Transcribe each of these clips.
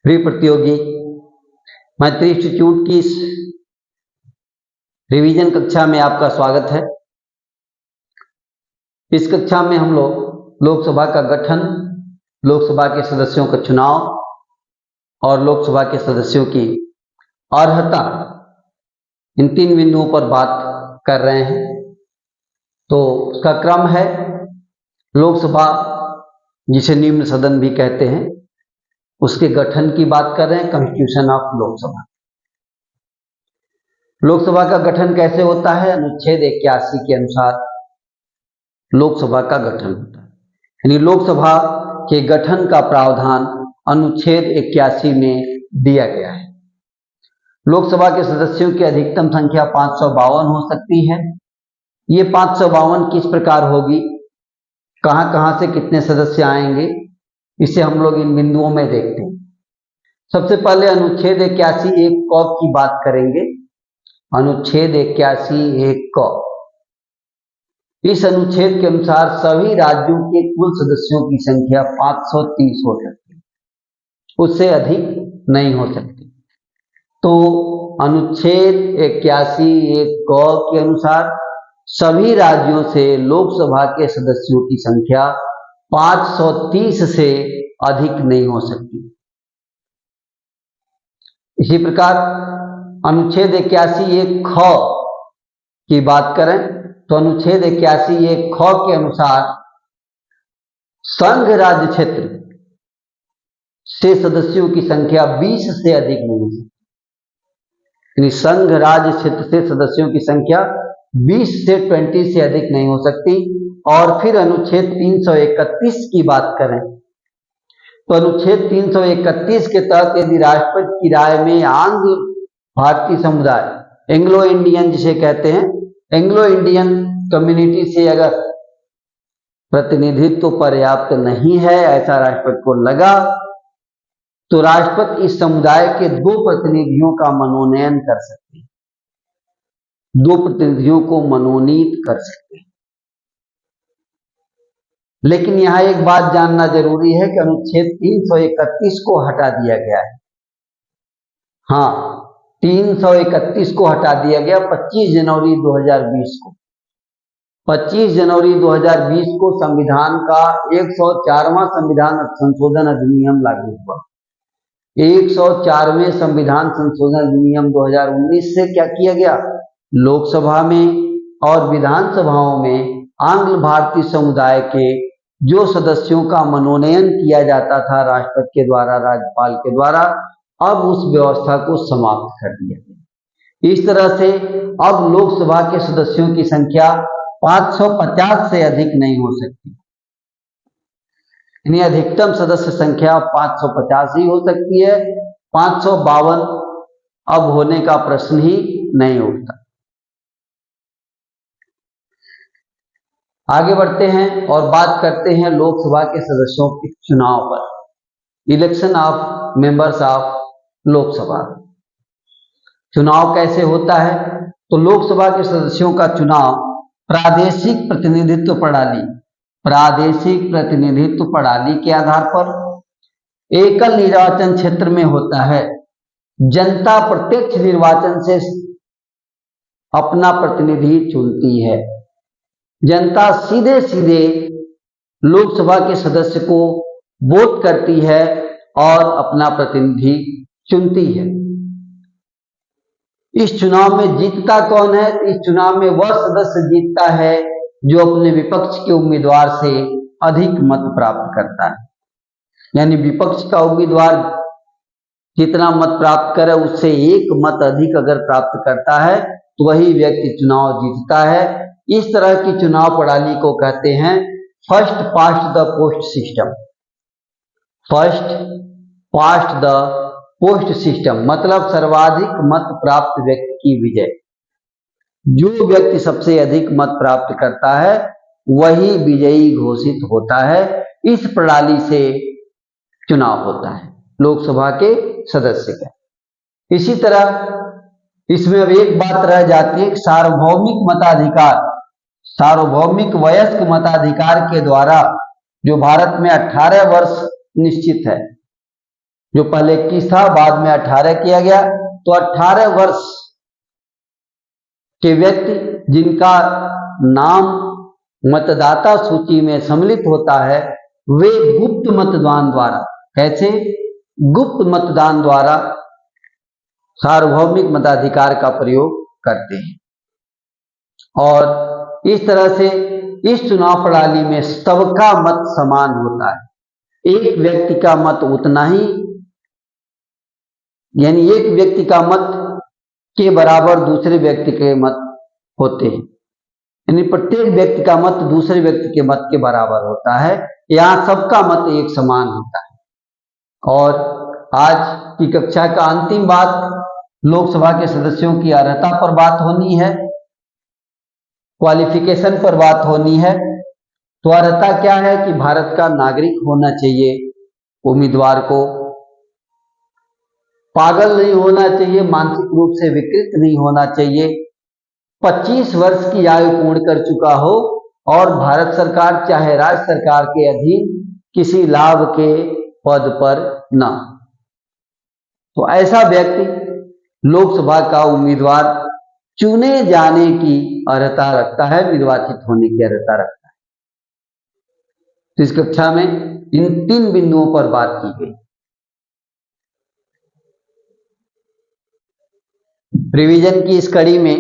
प्रिय प्रतियोगी, मैत्री इंस्टीट्यूट की इस रिवीजन कक्षा में आपका स्वागत है। इस कक्षा में हम लोग लोकसभा का गठन, लोकसभा के सदस्यों का चुनाव और लोकसभा के सदस्यों की अर्हता, इन तीन बिंदुओं पर बात कर रहे हैं। तो उसका क्रम है लोकसभा, जिसे निम्न सदन भी कहते हैं, उसके गठन की बात कर रहे हैं। Constitution of Lok Sabha. लोकसभा का गठन कैसे होता है? अनुच्छेद 81 के अनुसार लोकसभा का गठन होता है। यानी लोकसभा के गठन का प्रावधान अनुच्छेद 81 में दिया गया है। लोकसभा के सदस्यों की अधिकतम संख्या 552 हो सकती है। ये 552 किस प्रकार होगी, कहां कहां से कितने सदस्य आएंगे, इसे हम लोग इन बिंदुओं में देखते हैं। सबसे पहले अनुच्छेद 81 एक क की बात करेंगे। अनुच्छेद 81 एक क, इस अनुच्छेद के अनुसार सभी राज्यों के कुल सदस्यों की संख्या 530 हो सकती है, उससे अधिक नहीं हो सकती। तो अनुच्छेद 81 एक क के अनुसार सभी राज्यों से लोकसभा के सदस्यों की संख्या 530 से अधिक नहीं हो सकती। इसी प्रकार अनुच्छेद 81 एक ख की बात करें तो अनुच्छेद 81 एक ख के अनुसार संघ राज्य क्षेत्र से सदस्यों की संख्या 20 से अधिक नहीं हो सकती। यानी संघ राज्य क्षेत्र से सदस्यों की संख्या 20 से 20 से अधिक नहीं हो सकती। और फिर अनुच्छेद 331 की बात करें तो अनुच्छेद 331 के तहत यदि राष्ट्रपति की राय में आंग्ल भारतीय समुदाय, एंग्लो इंडियन जिसे कहते हैं, एंग्लो इंडियन कम्युनिटी से अगर प्रतिनिधित्व पर्याप्त नहीं है, ऐसा राष्ट्रपति को लगा, तो राष्ट्रपति इस समुदाय के 2 प्रतिनिधियों का मनोनयन कर सकते हैं, 2 प्रतिनिधियों को मनोनीत कर सकते हैं। लेकिन यहां एक बात जानना जरूरी है कि अनुच्छेद 331 को हटा दिया गया है। हाँ, 331 को हटा दिया गया 25 जनवरी 2020 को। 25 जनवरी 2020 को संविधान का 104वां संविधान संशोधन अधिनियम लागू हुआ। 104वें संविधान संशोधन अधिनियम 2019 से क्या किया गया? लोकसभा में और विधानसभाओं में आंग्ल भारतीय समुदाय के जो सदस्यों का मनोनयन किया जाता था राष्ट्रपति के द्वारा, राज्यपाल के द्वारा, अब उस व्यवस्था को समाप्त कर दिया गया। इस तरह से अब लोकसभा के सदस्यों की संख्या 550 से अधिक नहीं हो सकती। यानी अधिकतम सदस्य संख्या 550 ही हो सकती है। 552 अब होने का प्रश्न ही नहीं उठता। आगे बढ़ते हैं और बात करते हैं लोकसभा के सदस्यों के चुनाव पर। Election of members of Lok Sabha. चुनाव कैसे होता है? तो लोकसभा के सदस्यों का चुनाव प्रादेशिक प्रतिनिधित्व प्रणाली के आधार पर एकल निर्वाचन क्षेत्र में होता है। जनता प्रत्यक्ष निर्वाचन से अपना प्रतिनिधि चुनती है। जनता सीधे सीधे लोकसभा के सदस्य को वोट करती है और अपना प्रतिनिधि चुनती है। इस चुनाव में जीतता कौन है? इस चुनाव में वह सदस्य जीतता है जो अपने विपक्ष के उम्मीदवार से अधिक मत प्राप्त करता है। यानी विपक्ष का उम्मीदवार जितना मत प्राप्त करे उससे 1 मत अधिक अगर प्राप्त करता है तो वही व्यक्ति चुनाव जीतता है। इस तरह की चुनाव प्रणाली को कहते हैं first past the post system. First past the post system मतलब सर्वाधिक मत प्राप्त व्यक्ति की विजय। जो व्यक्ति सबसे अधिक मत प्राप्त करता है वही विजयी घोषित होता है। इस प्रणाली से चुनाव होता है लोकसभा के सदस्य का। इसी तरह इसमें अब एक बात रह जाती है कि सार्वभौमिक मताधिकार, सार्वभौमिक वयस्क मताधिकार के द्वारा जो भारत में 18 वर्ष निश्चित है, जो पहले 21 था, बाद में 18 किया गया। तो 18 वर्ष के व्यक्ति जिनका नाम मतदाता सूची में सम्मिलित होता है, वे गुप्त मतदान द्वारा, कैसे? गुप्त मतदान द्वारा सार्वभौमिक मताधिकार का प्रयोग करते हैं। और इस तरह से इस चुनाव प्रणाली में सबका मत समान होता है। एक व्यक्ति का मत उतना ही, यानी एक व्यक्ति का मत के बराबर दूसरे व्यक्ति के मत होते हैं, यानी प्रत्येक व्यक्ति का मत दूसरे व्यक्ति के मत के बराबर होता है। यहाँ सबका मत एक समान होता है। और आज की कक्षा का अंतिम बात, लोकसभा के सदस्यों की अर्हता पर बात होनी है, क्वालिफिकेशन पर बात होनी है। तो अर्हता क्या है कि भारत का नागरिक होना चाहिए उम्मीदवार को, पागल नहीं होना चाहिए, मानसिक रूप से विकृत नहीं होना चाहिए, 25 वर्ष की आयु पूर्ण कर चुका हो और भारत सरकार चाहे राज्य सरकार के अधीन किसी लाभ के पद पर न। तो ऐसा व्यक्ति लोकसभा का उम्मीदवार चुने जाने की अर्हता रखता है, निर्वाचित होने की अर्हता रखता है। तो इस कक्षा में इन 3 बिंदुओं पर बात की गई। रिवीजन की इस कड़ी में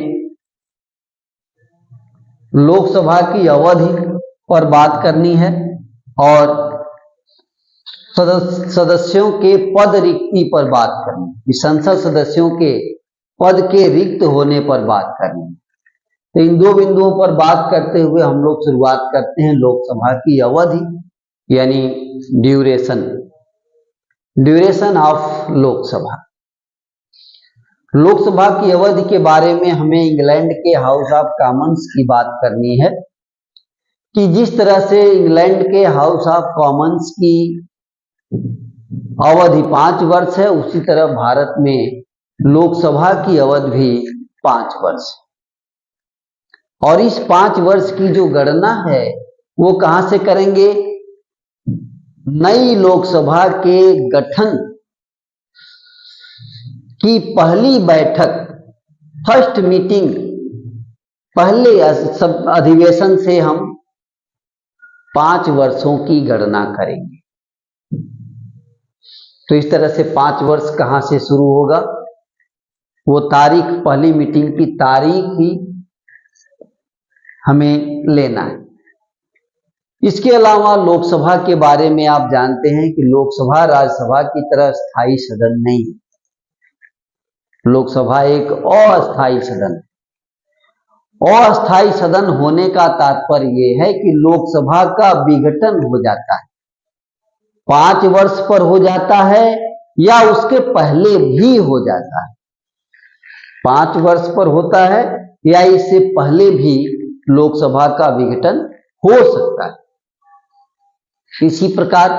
लोकसभा की अवधि पर बात करनी है और सदस्यों के पद रिक्ति पर बात करनी है, संसद सदस्यों के पद के रिक्त होने पर बात करनी है। तो इन 2 बिंदुओं पर बात करते हुए हम लोग शुरुआत करते हैं लोकसभा की अवधि, यानी ड्यूरेशन ऑफ लोकसभा। लोकसभा की अवधि के बारे में हमें इंग्लैंड के हाउस ऑफ कॉमन्स की बात करनी है कि जिस तरह से इंग्लैंड के हाउस ऑफ कॉमन्स की अवधि 5 वर्ष है, उसी तरह भारत में लोकसभा की अवधि भी 5 वर्ष है। और इस 5 वर्ष की जो गणना है वो कहां से करेंगे? नई लोकसभा के गठन की पहली बैठक, फर्स्ट मीटिंग, पहले अधिवेशन से हम 5 वर्षों की गणना करेंगे। तो इस तरह से 5 वर्ष कहां से शुरू होगा? वो तारीख, पहली मीटिंग की तारीख ही हमें लेना है। इसके अलावा लोकसभा के बारे में आप जानते हैं कि लोकसभा राज्यसभा की तरह स्थायी सदन नहीं है। लोकसभा एक अस्थायी सदन है। अस्थायी सदन होने का तात्पर्य यह है कि लोकसभा का विघटन हो जाता है, 5 वर्ष पर हो जाता है या उसके पहले भी हो जाता है। 5 वर्ष पर होता है या इससे पहले भी लोकसभा का विघटन हो सकता है। इसी प्रकार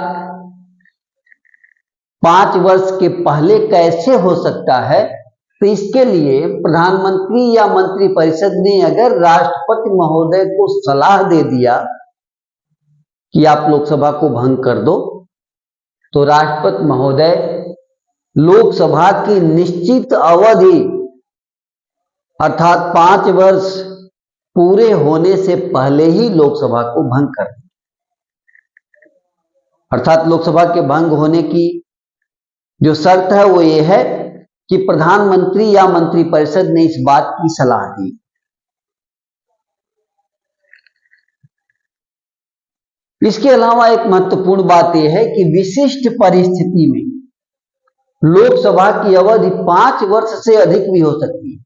5 वर्ष के पहले कैसे हो सकता है? तो इसके लिए प्रधानमंत्री या मंत्रिपरिषद ने अगर राष्ट्रपति महोदय को सलाह दे दिया कि आप लोकसभा को भंग कर दो, तो राष्ट्रपति महोदय लोकसभा की निश्चित अवधि अर्थात 5 वर्ष पूरे होने से पहले ही लोकसभा को भंग कर दें। अर्थात लोकसभा के भंग होने की जो शर्त है वो ये है कि प्रधानमंत्री या मंत्रिपरिषद ने इस बात की सलाह दी। इसके अलावा एक महत्वपूर्ण बात यह है कि विशिष्ट परिस्थिति में लोकसभा की अवधि 5 वर्ष से अधिक भी हो सकती है।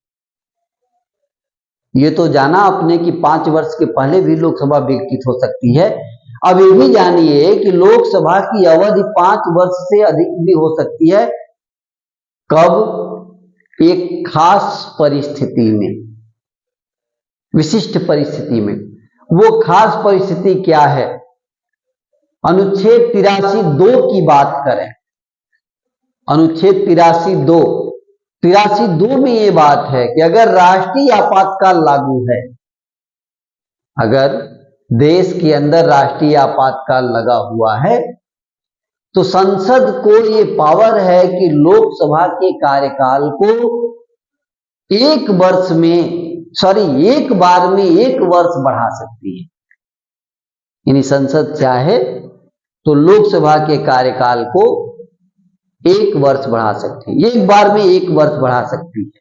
ये तो जाना आपने कि 5 वर्ष के पहले भी लोकसभा विघटित हो सकती है। अब ये भी जानिए कि लोकसभा की अवधि 5 वर्ष से अधिक भी हो सकती है। कब? एक खास परिस्थिति में, विशिष्ट परिस्थिति में। वो खास परिस्थिति क्या है? अनुच्छेद 83(2) की बात करें। अनुच्छेद 83(2) में ये बात है कि अगर राष्ट्रीय आपातकाल लागू है, अगर देश के अंदर राष्ट्रीय आपातकाल लगा हुआ है, तो संसद को ये पावर है कि लोकसभा के कार्यकाल को एक बार में 1 वर्ष बढ़ा सकती है। यानी संसद चाहे तो लोकसभा के कार्यकाल को 1 वर्ष बढ़ा सकती है, एक बार में 1 वर्ष बढ़ा सकती है।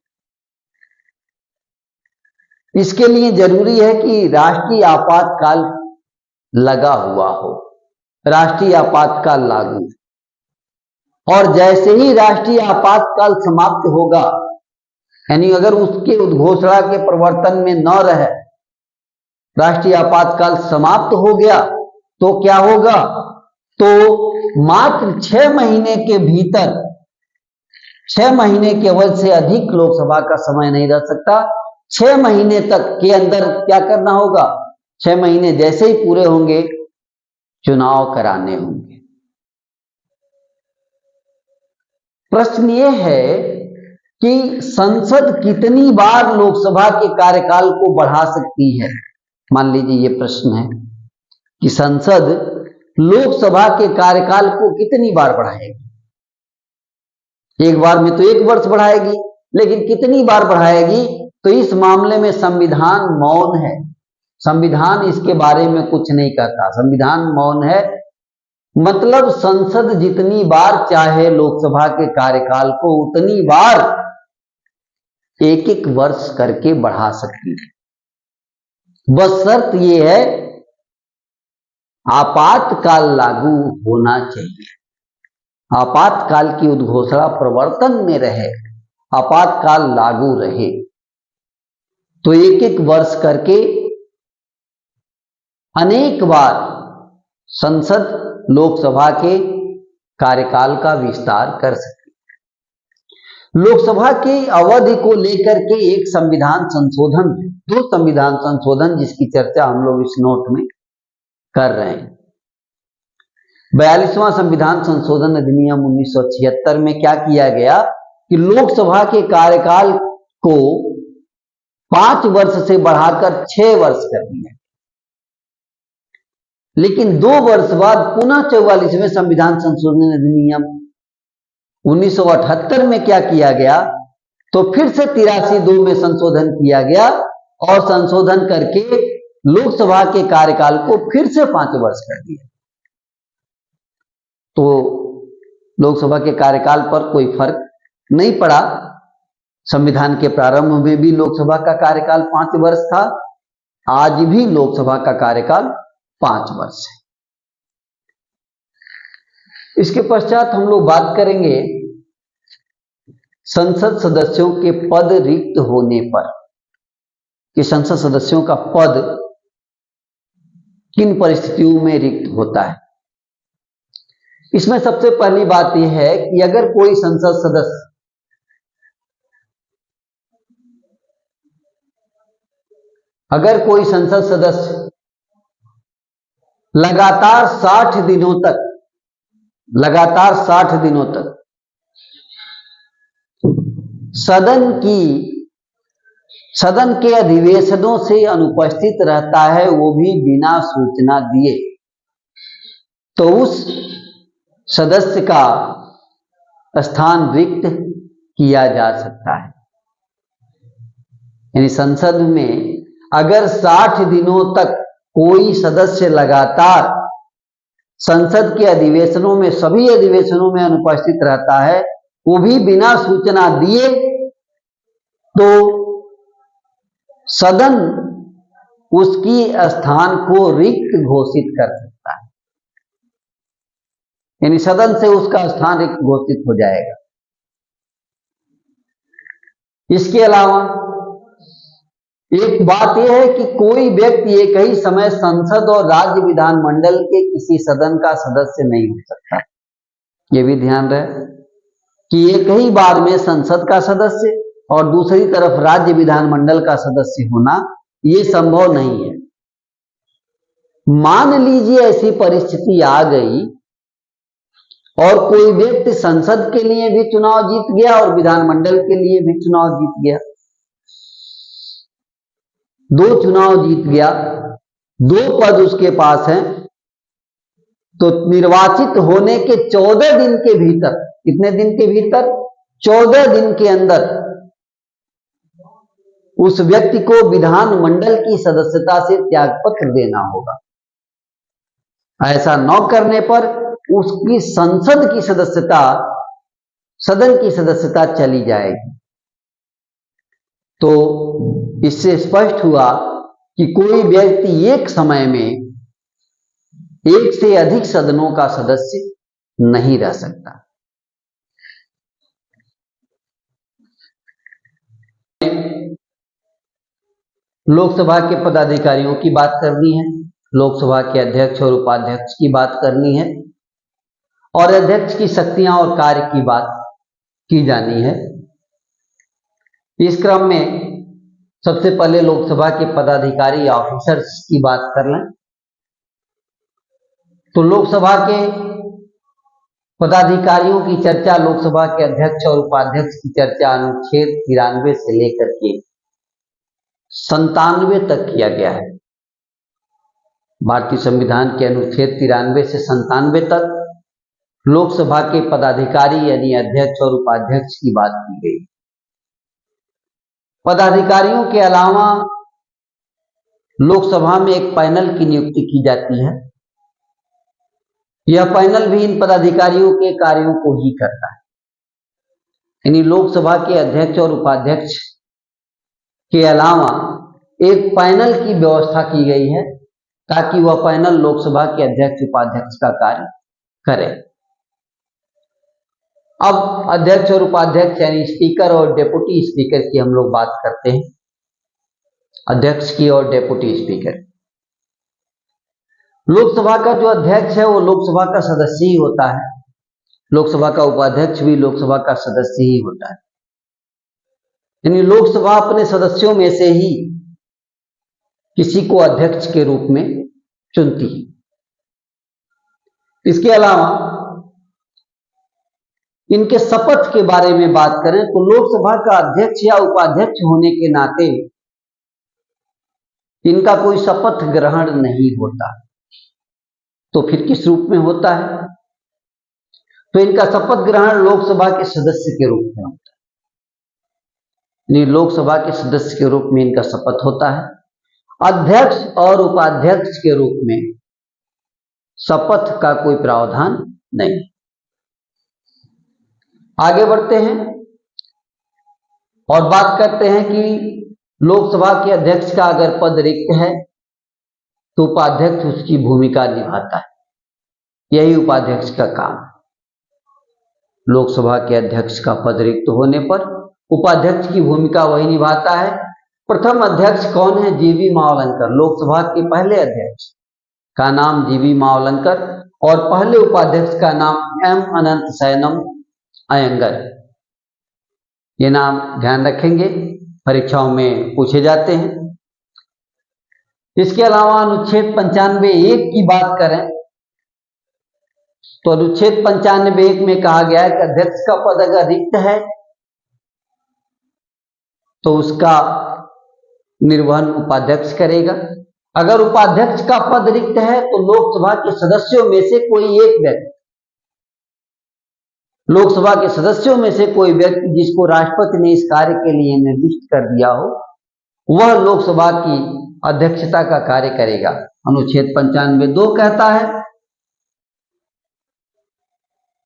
इसके लिए जरूरी है कि राष्ट्रीय आपातकाल लगा हुआ हो, राष्ट्रीय आपातकाल लागू। और जैसे ही राष्ट्रीय आपातकाल समाप्त होगा, यानी अगर उसके उद्घोषणा के प्रवर्तन में न रहे, राष्ट्रीय आपातकाल समाप्त हो गया तो क्या होगा? तो मात्र 6 महीने के भीतर, 6 महीने के अवधि से अधिक लोकसभा का समय नहीं रह सकता। 6 महीने तक के अंदर क्या करना होगा? 6 महीने जैसे ही पूरे होंगे, चुनाव कराने होंगे। प्रश्न यह है कि संसद कितनी बार लोकसभा के कार्यकाल को बढ़ा सकती है? मान लीजिए ये प्रश्न है कि संसद लोकसभा के कार्यकाल को कितनी बार बढ़ाएगी? एक बार में तो 1 वर्ष बढ़ाएगी, लेकिन कितनी बार बढ़ाएगी? तो इस मामले में संविधान मौन है। संविधान इसके बारे में कुछ नहीं कहता, संविधान मौन है। मतलब संसद जितनी बार चाहे लोकसभा के कार्यकाल को उतनी बार 1-1 वर्ष करके बढ़ा सकती है। बस शर्त यह है, आपातकाल लागू होना चाहिए, आपातकाल की उद्घोषणा प्रवर्तन में रहे, आपातकाल लागू रहे। तो 1-1 वर्ष करके अनेक बार संसद लोकसभा के कार्यकाल का विस्तार कर सकती है। लोकसभा की अवधि को लेकर के एक संविधान संशोधन, 2 संविधान संशोधन जिसकी चर्चा हम लोग इस नोट में कर रहे हैं। 42वां संविधान संशोधन अधिनियम 1976 में क्या किया गया कि लोकसभा के कार्यकाल को 5 वर्ष से बढ़ाकर 6 वर्ष कर दिया। लेकिन 2 वर्ष बाद पुनः 44वें संविधान संशोधन अधिनियम 1978 में क्या किया गया? तो फिर से 83(2) में संशोधन किया गया और संशोधन करके लोकसभा के कार्यकाल को फिर से 5 वर्ष कर दिया। तो लोकसभा के कार्यकाल पर कोई फर्क नहीं पड़ा। संविधान के प्रारंभ में भी लोकसभा का कार्यकाल 5 वर्ष था, आज भी लोकसभा का कार्यकाल 5 वर्ष है। इसके पश्चात हम लोग बात करेंगे संसद सदस्यों के पद रिक्त होने पर, कि संसद सदस्यों का पद किन परिस्थितियों में रिक्त होता है। इसमें सबसे पहली बात यह है कि अगर कोई संसद सदस्य लगातार 60 दिनों तक सदन के अधिवेशनों से अनुपस्थित रहता है, वो भी बिना सूचना दिए, तो उस सदस्य का स्थान रिक्त किया जा सकता है। यानी संसद में अगर 60 दिनों तक कोई सदस्य लगातार संसद के अधिवेशनों में, सभी अधिवेशनों में अनुपस्थित रहता है, वो भी बिना सूचना दिए, तो सदन उसकी स्थान को रिक्त घोषित कर सकता है। यानी सदन से उसका स्थान रिक्त घोषित हो जाएगा। इसके अलावा एक बात यह है कि कोई व्यक्ति एक ही समय संसद और राज्य विधानमंडल के किसी सदन का सदस्य नहीं हो सकता। यह भी ध्यान रहे कि एक ही बार में संसद का सदस्य और दूसरी तरफ राज्य विधानमंडल का सदस्य होना यह संभव नहीं है। मान लीजिए ऐसी परिस्थिति आ गई और कोई व्यक्ति संसद के लिए भी चुनाव जीत गया और विधानमंडल के लिए भी चुनाव जीत गया, 2 चुनाव जीत गया, 2 पद उसके पास हैं, तो निर्वाचित होने के 14 दिन के भीतर, कितने दिन के भीतर? 14 दिन के अंदर उस व्यक्ति को विधानमंडल की सदस्यता से त्यागपत्र देना होगा। ऐसा न करने पर उसकी संसद की सदस्यता, सदन की सदस्यता चली जाएगी। तो इससे स्पष्ट हुआ कि कोई व्यक्ति एक समय में एक से अधिक सदनों का सदस्य नहीं रह सकता। लोकसभा के पदाधिकारियों की बात करनी है, लोकसभा के अध्यक्ष और उपाध्यक्ष की बात करनी है, और अध्यक्ष की शक्तियां और कार्य की बात की जानी है। इस क्रम में सबसे पहले लोकसभा के पदाधिकारी ऑफिसर्स की बात कर लें तो लोकसभा के पदाधिकारियों की चर्चा, लोकसभा के अध्यक्ष और उपाध्यक्ष की चर्चा अनुच्छेद 93 से लेकर के 97 तक किया गया है। भारतीय संविधान के अनुच्छेद 93 से 97 तक लोकसभा के पदाधिकारी यानी अध्यक्ष और उपाध्यक्ष की बात की गई। पदाधिकारियों के अलावा लोकसभा में एक पैनल की नियुक्ति की जाती है। यह पैनल भी इन पदाधिकारियों के कार्यों को ही करता है। यानी लोकसभा के अध्यक्ष और उपाध्यक्ष के अलावा एक पैनल की व्यवस्था की गई है ताकि वह पैनल लोकसभा के अध्यक्ष उपाध्यक्ष का कार्य करे। अब अध्यक्ष और उपाध्यक्ष यानी स्पीकर और डेप्यूटी स्पीकर की हम लोग बात करते हैं, अध्यक्ष की और डेप्यूटी स्पीकर। लोकसभा का जो अध्यक्ष है वो लोकसभा का सदस्य ही होता है, लोकसभा का उपाध्यक्ष भी लोकसभा का सदस्य ही होता है। यानी लोकसभा अपने सदस्यों में से ही किसी को अध्यक्ष के रूप में चुनती है। इसके अलावा इनके शपथ के बारे में बात करें तो लोकसभा का अध्यक्ष या उपाध्यक्ष होने के नाते इनका कोई शपथ ग्रहण नहीं होता। तो फिर किस रूप में होता है? तो इनका शपथ ग्रहण लोकसभा के सदस्य के रूप में होता है। लोकसभा के सदस्य के रूप में इनका शपथ होता है। अध्यक्ष और उपाध्यक्ष के रूप में शपथ का कोई प्रावधान नहीं। आगे बढ़ते हैं और बात करते हैं कि लोकसभा के अध्यक्ष का अगर पद रिक्त है तो उपाध्यक्ष उसकी भूमिका निभाता है। यही उपाध्यक्ष का काम है। लोकसभा के अध्यक्ष का पद रिक्त होने पर उपाध्यक्ष की भूमिका वही निभाता है। प्रथम अध्यक्ष कौन है? जीवी मावलंकर। लोकसभा के पहले अध्यक्ष का नाम जीवी मावलंकर और पहले उपाध्यक्ष का नाम एम अनंत शयनम अयंगर। ये नाम ध्यान रखेंगे, परीक्षाओं में पूछे जाते हैं। इसके अलावा अनुच्छेद 95(1) की बात करें तो अनुच्छेद 95(1) में कहा गया है कि अध्यक्ष का पद अगर रिक्त है तो उसका निर्वहन उपाध्यक्ष करेगा। अगर उपाध्यक्ष का पद रिक्त है तो लोकसभा के सदस्यों में से कोई एक व्यक्ति, लोकसभा के सदस्यों में से कोई व्यक्ति जिसको राष्ट्रपति ने इस कार्य के लिए निर्दिष्ट कर दिया हो, वह लोकसभा की अध्यक्षता का कार्य करेगा। अनुच्छेद 95(2) कहता है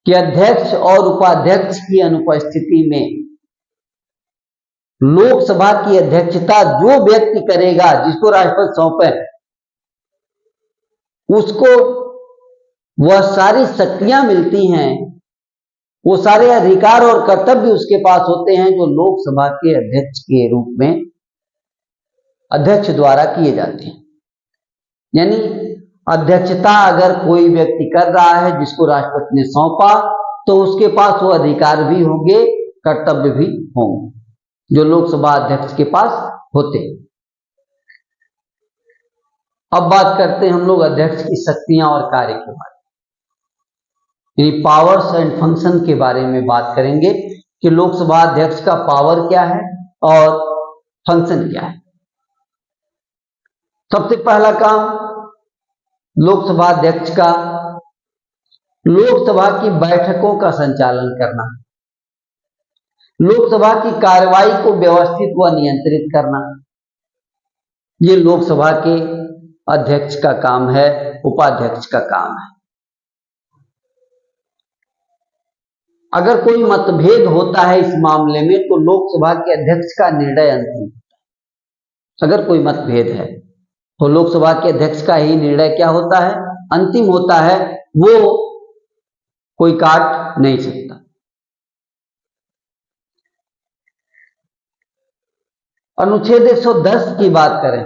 कि अध्यक्ष और उपाध्यक्ष की अनुपस्थिति में लोकसभा की अध्यक्षता जो व्यक्ति करेगा, जिसको राष्ट्रपति सौंपे, उसको वह सारी शक्तियां मिलती हैं, वो सारे अधिकार और कर्तव्य उसके पास होते हैं जो लोकसभा के अध्यक्ष के रूप में अध्यक्ष द्वारा किए जाते हैं। यानी अध्यक्षता अगर कोई व्यक्ति कर रहा है जिसको राष्ट्रपति ने सौंपा, तो उसके पास वो अधिकार भी होंगे, कर्तव्य भी होंगे जो लोकसभा अध्यक्ष के पास होते हैं। अब बात करते हैं हम लोग अध्यक्ष की शक्तियां और कार्य के बारे में, यानी पावर्स एंड फंक्शन के बारे में बात करेंगे कि लोकसभा अध्यक्ष का पावर क्या है और फंक्शन क्या है। सबसे पहला काम लोकसभा अध्यक्ष का लोकसभा की बैठकों का संचालन करना, लोकसभा की कार्रवाई को व्यवस्थित व नियंत्रित करना, ये लोकसभा के अध्यक्ष का काम है, उपाध्यक्ष का काम है। अगर कोई मतभेद होता है इस मामले में तो लोकसभा के अध्यक्ष का निर्णय अंतिम होता है। अगर कोई मतभेद है तो लोकसभा के अध्यक्ष का ही निर्णय क्या होता है, अंतिम होता है, वो कोई काट नहीं सकता। अनुच्छेद 110 की बात करें,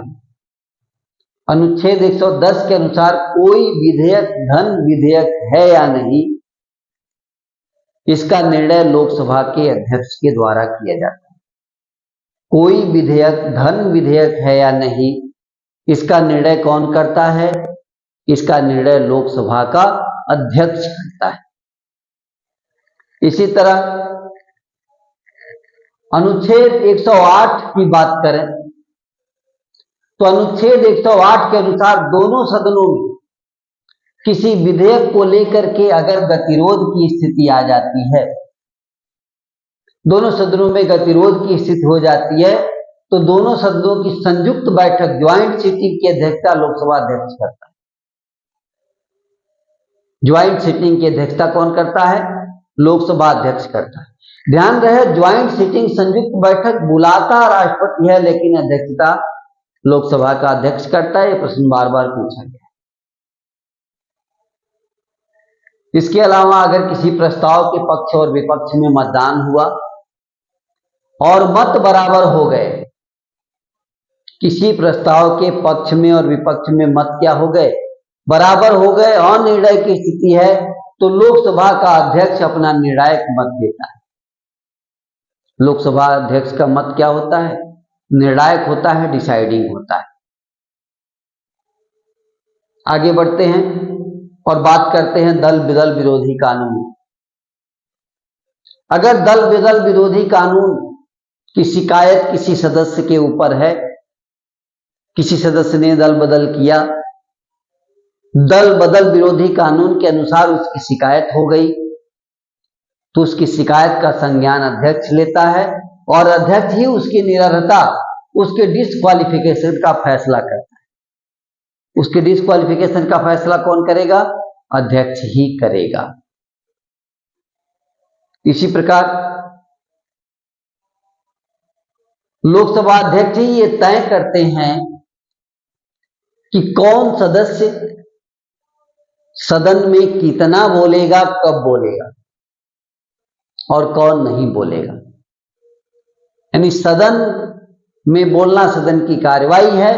अनुच्छेद 110 के अनुसार कोई विधेयक धन विधेयक है या नहीं, इसका निर्णय लोकसभा के अध्यक्ष के द्वारा किया जाता है। कोई विधेयक धन विधेयक है या नहीं, इसका निर्णय कौन करता है, इसका निर्णय लोकसभा का अध्यक्ष करता है। इसी तरह अनुच्छेद 108 की बात करें तो अनुच्छेद 108 के अनुसार दोनों सदनों में किसी विधेयक को लेकर के अगर गतिरोध की स्थिति आ जाती है, दोनों सदनों में गतिरोध की स्थिति हो जाती है, तो दोनों सदनों की संयुक्त बैठक ज्वाइंट सिटिंग की अध्यक्षता लोकसभा अध्यक्ष करता है। ज्वाइंट सिटिंग की अध्यक्षता कौन करता है, लोकसभा अध्यक्ष करता है। ध्यान रहे, ज्वाइंट सिटिंग संयुक्त बैठक बुलाता राष्ट्रपति है, लेकिन अध्यक्षता लोकसभा का अध्यक्ष करता है। यह प्रश्न बार बार पूछा गया। इसके अलावा अगर किसी प्रस्ताव के पक्ष और विपक्ष में मतदान हुआ और मत बराबर हो गए, किसी प्रस्ताव के पक्ष में और विपक्ष में मत क्या हो गए, बराबर हो गए, अनिर्णायक की स्थिति है, तो लोकसभा का अध्यक्ष अपना निर्णायक मत देता है। लोकसभा अध्यक्ष का मत क्या होता है, निर्णायक होता है, डिसाइडिंग होता है। आगे बढ़ते हैं और बात करते हैं दल बदल विरोधी कानून। अगर दल बदल विरोधी कानून की शिकायत किसी सदस्य के ऊपर है, किसी सदस्य ने दल बदल किया, दल बदल विरोधी कानून के अनुसार उसकी शिकायत हो गई, तो उसकी शिकायत का संज्ञान अध्यक्ष लेता है और अध्यक्ष ही उसकी निरर्हता, उसके डिस्क्वालिफिकेशन का फैसला करता है। उसके डिस्क्वालिफिकेशन का फैसला कौन करेगा, अध्यक्ष ही करेगा। इसी प्रकार लोकसभा अध्यक्ष ही ये तय करते हैं कि कौन सदस्य सदन में कितना बोलेगा, कब बोलेगा और कौन नहीं बोलेगा। यानी सदन में बोलना सदन की कार्यवाही है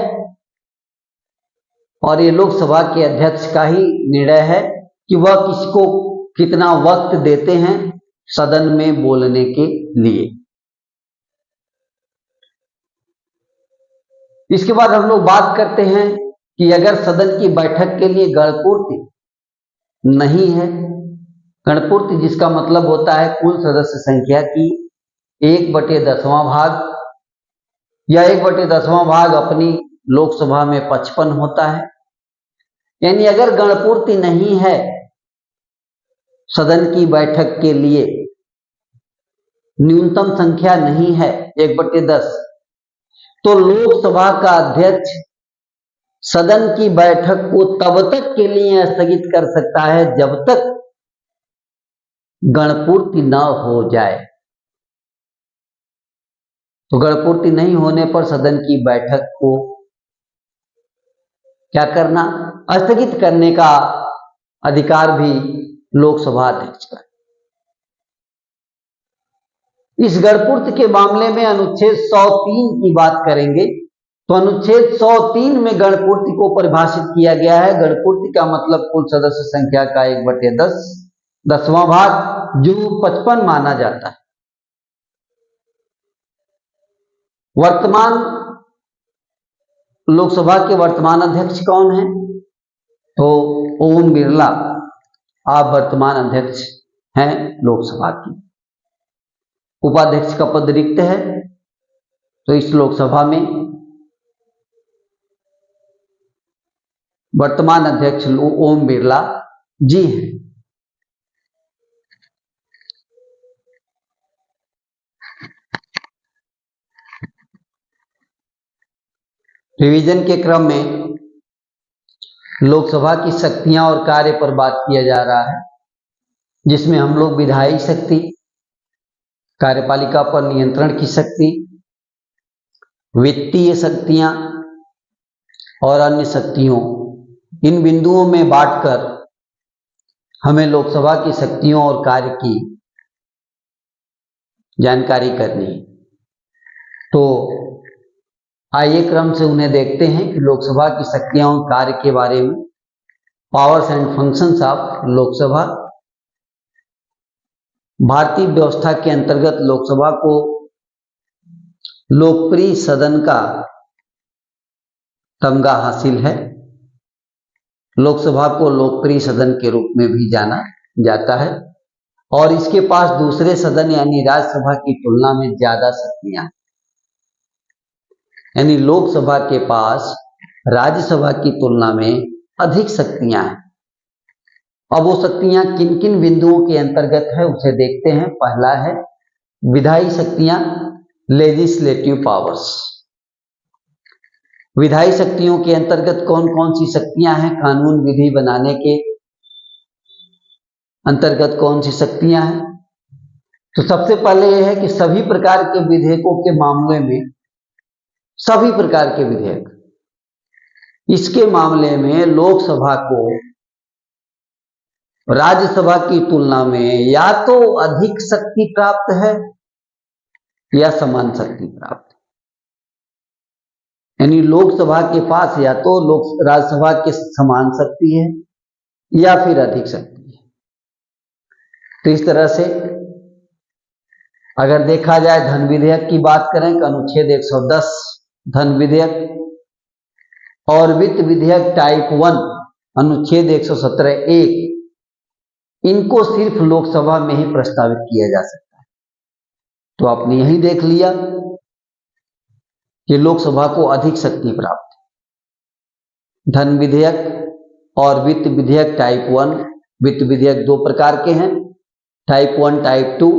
और ये लोकसभा के अध्यक्ष का ही निर्णय है कि वह किसको कितना वक्त देते हैं सदन में बोलने के लिए। इसके बाद हम लोग बात करते हैं कि अगर सदन की बैठक के लिए गणपूर्ति नहीं है, गणपूर्ति जिसका मतलब होता है कुल सदस्य संख्या की 1/10वां भाग या 1/10वां भाग अपनी लोकसभा में 55 होता है। यानी अगर गणपूर्ति नहीं है सदन की बैठक के लिए, न्यूनतम संख्या नहीं है 1/10, तो लोकसभा का अध्यक्ष सदन की बैठक को तब तक के लिए स्थगित कर सकता है जब तक गणपूर्ति न हो जाए। तो गणपूर्ति नहीं होने पर सदन की बैठक को क्या करना, स्थगित करने का अधिकार भी लोकसभा अध्यक्ष का। इस गणपूर्ति के मामले में अनुच्छेद 103 की बात करेंगे तो अनुच्छेद 103 में गणपूर्ति को परिभाषित किया गया है। गणपूर्ति का मतलब कुल सदस्य संख्या का 1/10, 10वां भाग, जो 55 माना जाता है। वर्तमान लोकसभा के वर्तमान अध्यक्ष कौन है, तो ओम बिरला आप वर्तमान अध्यक्ष हैं लोकसभा की। उपाध्यक्ष का पद रिक्त है, तो इस लोकसभा में वर्तमान अध्यक्ष ओम बिरला जी हैं। रिवीजन के क्रम में लोकसभा की शक्तियां और कार्य पर बात किया जा रहा है, जिसमें हम लोग विधायी शक्ति, कार्यपालिका पर नियंत्रण की शक्ति, वित्तीय शक्तियां और अन्य शक्तियों, इन बिंदुओं में बांटकर हमें लोकसभा की शक्तियों और कार्य की जानकारी करनी है। तो आइए क्रम से उन्हें देखते हैं कि लोकसभा की शक्तियां और कार्य के बारे में। Powers and functions of Lok Sabha. भारतीय व्यवस्था के अंतर्गत लोकसभा को लोकप्रिय सदन का तमगा हासिल है। लोकसभा को लोकप्रिय सदन के रूप में भी जाना जाता है और इसके पास दूसरे सदन यानी राज्यसभा की तुलना में ज्यादा शक्तियां हैं। यानी लोकसभा के पास राज्यसभा की तुलना में अधिक शक्तियां हैं। अब वो शक्तियां किन किन बिंदुओं के अंतर्गत है उसे देखते हैं। पहला है विधायी शक्तियां, लेजिस्लेटिव पावर्स। विधायी शक्तियों के अंतर्गत कौन कौन सी शक्तियां हैं? कानून विधि बनाने के अंतर्गत कौन सी शक्तियां हैं? तो सबसे पहले यह है कि सभी प्रकार के विधेयकों के मामले में, सभी प्रकार के विधेयक, इसके मामले में लोकसभा को राज्यसभा की तुलना में या तो अधिक शक्ति प्राप्त है या समान शक्ति प्राप्त है। यानी लोकसभा के पास या तो राज्यसभा के समान शक्ति है या फिर अधिक शक्ति है। तो इस तरह से अगर देखा जाए धन विधेयक की बात करें तो अनुच्छेद 110 धन विधेयक और वित्त विधेयक टाइप 1 अनुच्छेद 117(1), इनको सिर्फ लोकसभा में ही प्रस्तावित किया जा सकता है। तो आपने यही देख लिया कि लोकसभा को अधिक शक्ति प्राप्त है। धन विधेयक और वित्त विधेयक टाइप 1, वित्त विधेयक दो प्रकार के हैं, टाइप 1 टाइप 2,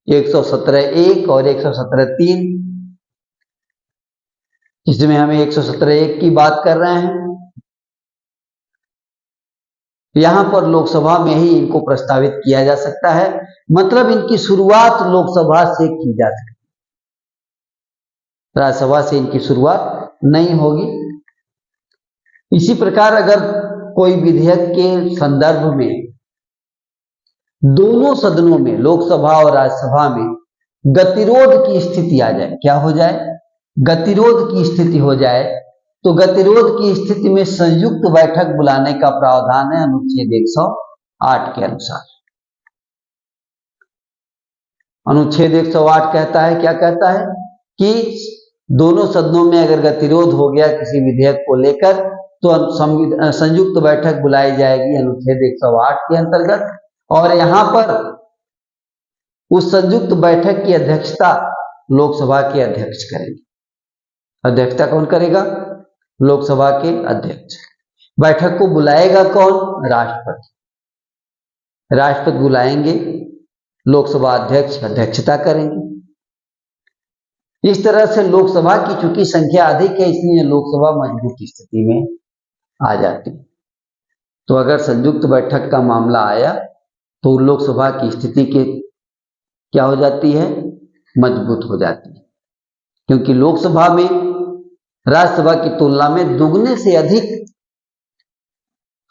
117(1) और 117(3), जिसमें हमें 117(1) की बात कर रहे हैं। यहां पर लोकसभा में ही इनको प्रस्तावित किया जा सकता है, मतलब इनकी शुरुआत लोकसभा से की जा सकती है, राज्यसभा से इनकी शुरुआत नहीं होगी। इसी प्रकार अगर कोई विधेयक के संदर्भ में दोनों सदनों में, लोकसभा और राज्यसभा में गतिरोध की स्थिति आ जाए, क्या हो जाए? गतिरोध की स्थिति हो जाए, तो गतिरोध की स्थिति में संयुक्त बैठक बुलाने का प्रावधान है अनुच्छेद 108 के अनुसार। अनुच्छेद 108 कहता है, क्या कहता है कि दोनों सदनों में अगर गतिरोध हो गया किसी विधेयक को लेकर तो संयुक्त बैठक बुलाई जाएगी अनुच्छेद 108 के अंतर्गत। और यहां पर उस संयुक्त बैठक की अध्यक्षता लोकसभा के अध्यक्ष करेंगे। अध्यक्षता कौन करेगा? लोकसभा के अध्यक्ष। बैठक को बुलाएगा कौन? राष्ट्रपति। राष्ट्रपति बुलाएंगे, लोकसभा अध्यक्ष अध्यक्षता करेंगे। इस तरह से लोकसभा की चूंकि संख्या अधिक है, इसलिए लोकसभा मजबूत स्थिति में आ जाती है। तो अगर संयुक्त बैठक का मामला आया तो लोकसभा की स्थिति के क्या हो जाती है? मजबूत हो जाती है, क्योंकि लोकसभा में राज्यसभा की तुलना में दुगने से अधिक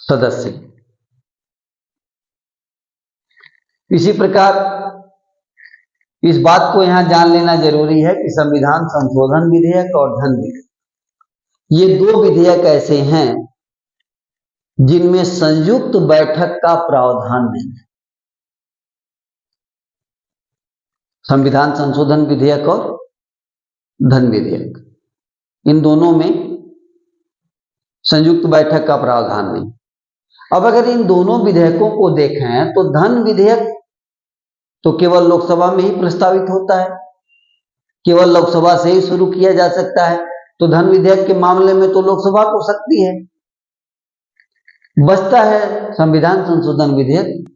सदस्य। इसी प्रकार इस बात को यहां जान लेना जरूरी है कि संविधान संशोधन विधेयक और धन विधेयक, ये दो विधेयक ऐसे हैं जिनमें संयुक्त बैठक का प्रावधान नहीं है। संविधान संशोधन विधेयक और धन विधेयक, इन दोनों में संयुक्त बैठक का प्रावधान नहीं। अब अगर इन दोनों विधेयकों को देखें तो धन विधेयक तो केवल लोकसभा में ही प्रस्तावित होता है, केवल लोकसभा से ही शुरू किया जा सकता है। तो धन विधेयक के मामले में तो लोकसभा को शक्ति है। बचता है संविधान संशोधन विधेयक।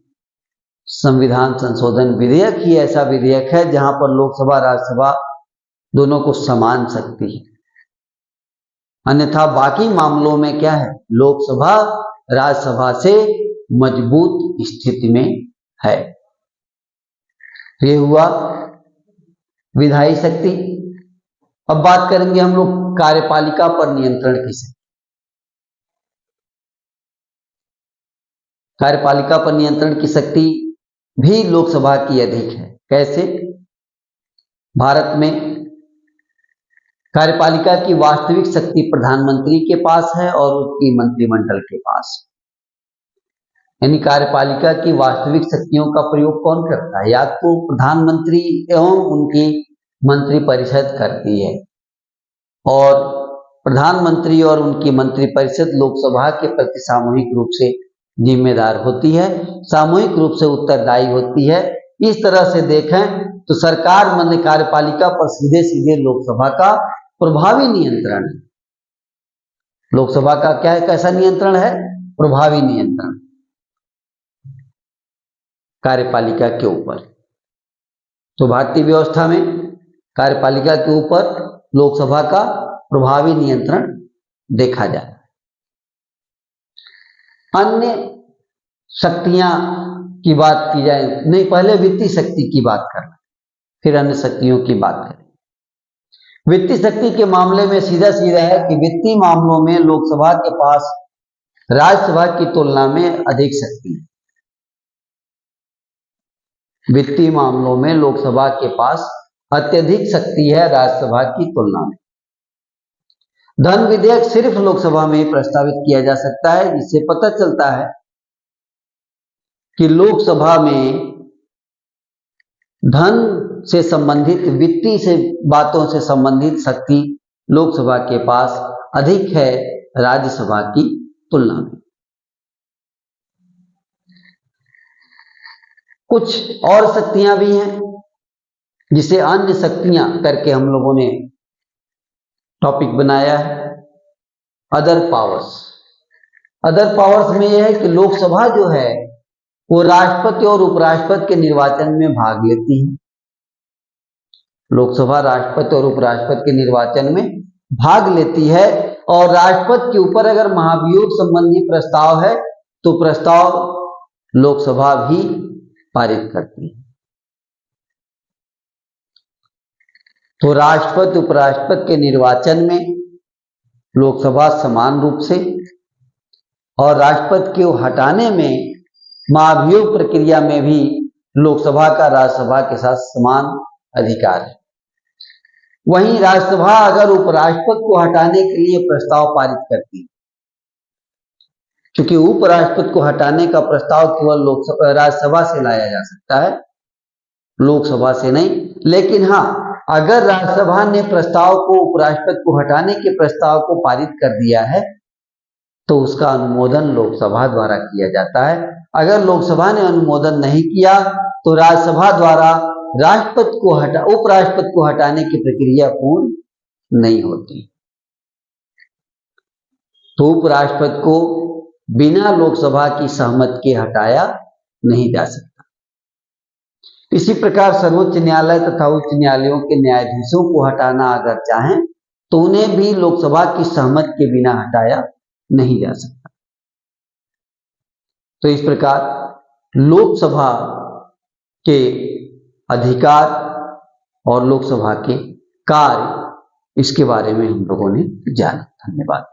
संविधान संशोधन विधेयक ही ऐसा विधेयक है जहां पर लोकसभा राज्यसभा दोनों को समान शक्ति है। अन्यथा बाकी मामलों में क्या है, लोकसभा राज्यसभा से मजबूत स्थिति में है। ये हुआ विधायी शक्ति। अब बात करेंगे हम लोग कार्यपालिका पर नियंत्रण की शक्ति। कार्यपालिका पर नियंत्रण की शक्ति भी लोकसभा की अधिक है। कैसे? भारत में कार्यपालिका की वास्तविक शक्ति प्रधानमंत्री के पास है और उसकी मंत्रिमंडल के पास। यानी कार्यपालिका की वास्तविक शक्तियों का प्रयोग कौन करता है? या तो प्रधानमंत्री एवं उनकी मंत्रिपरिषद करती है, और प्रधानमंत्री और उनकी मंत्रिपरिषद लोकसभा के प्रति सामूहिक रूप से जिम्मेदार होती है, सामूहिक रूप से उत्तरदायी होती है। इस तरह से देखें तो सरकार माने कार्यपालिका पर सीधे सीधे लोकसभा का प्रभावी नियंत्रण है। लोकसभा का क्या है, कैसा नियंत्रण है? प्रभावी नियंत्रण कार्यपालिका के ऊपर। तो भारतीय व्यवस्था में कार्यपालिका के ऊपर लोकसभा का प्रभावी नियंत्रण देखा जाता है। अन्य शक्तियां की बात की जाए, नहीं, पहले वित्तीय शक्ति की बात करना, फिर अन्य शक्तियों की बात करें। वित्तीय शक्ति के मामले में सीधा सीधा है कि वित्तीय मामलों में लोकसभा के पास राज्यसभा की तुलना में अधिक शक्ति है। वित्तीय मामलों में लोकसभा के पास अत्यधिक शक्ति है राज्यसभा की तुलना में। धन विधेयक सिर्फ लोकसभा में ही प्रस्तावित किया जा सकता है, जिससे पता चलता है कि लोकसभा में धन से संबंधित, वित्तीय से बातों से संबंधित शक्ति लोकसभा के पास अधिक है राज्यसभा की तुलना में। कुछ और शक्तियां भी हैं जिसे अन्य शक्तियां करके हम लोगों ने टॉपिक बनाया है, अदर पावर्स। अदर पावर्स में यह है कि लोकसभा जो है वो राष्ट्रपति और उपराष्ट्रपति के निर्वाचन में भाग लेती है। लोकसभा राष्ट्रपति और उपराष्ट्रपति के निर्वाचन में भाग लेती है, और राष्ट्रपति के ऊपर अगर महाभियोग संबंधी प्रस्ताव है तो प्रस्ताव लोकसभा भी पारित करती है। तो राष्ट्रपति उपराष्ट्रपति के निर्वाचन में लोकसभा समान रूप से, और राष्ट्रपति को हटाने में महाभियोग प्रक्रिया में भी लोकसभा का राज्यसभा के साथ समान अधिकार है। वहीं राज्यसभा अगर उपराष्ट्रपति को हटाने के लिए प्रस्ताव पारित करती है, क्योंकि उपराष्ट्रपति को हटाने का प्रस्ताव केवल लोकसभा राज्यसभा से लाया जा सकता है, लोकसभा से नहीं। लेकिन हाँ, अगर राज्यसभा ने प्रस्ताव को, उपराष्ट्रपति को हटाने के प्रस्ताव को पारित कर दिया है तो उसका अनुमोदन लोकसभा द्वारा किया जाता है। अगर लोकसभा ने अनुमोदन नहीं किया तो राज्यसभा द्वारा राष्ट्रपति को उपराष्ट्रपति को हटाने की प्रक्रिया पूर्ण नहीं होती। तो उपराष्ट्रपति को बिना लोकसभा की सहमति के हटाया नहीं जा सकता। इसी प्रकार सर्वोच्च न्यायालय तथा उच्च न्यायालयों के न्यायाधीशों को हटाना अगर चाहें तो उन्हें भी लोकसभा की सहमति के बिना हटाया नहीं जा सकता। तो इस प्रकार लोकसभा के अधिकार और लोकसभा के कार्य, इसके बारे में हम लोगों ने जाना। धन्यवाद।